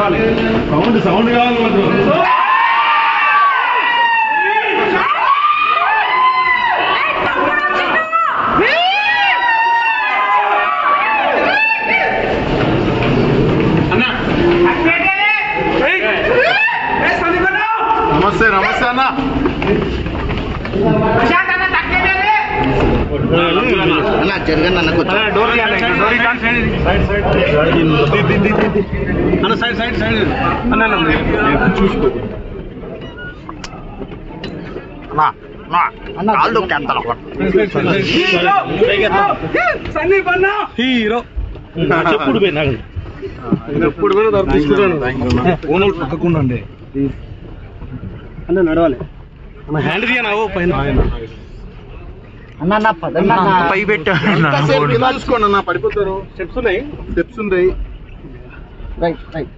sound కావాలి నమస్తే నమస్తే అన్న జరగండి అన్న అన్న సైడ్ సైడ్ సైడ్ అన్న చూసుకో హీరో చెప్పుడు ఎప్పుడు తీసుకుంటాను పక్కకుండా అన్న నడవాలి అన్న హ్యాండ్ తీయనావు పైన అన్న పై పెట్టా చూసుకోండి అన్న పడిపోతారు స్టెప్స్ ఉన్నాయి రైట్ రైట్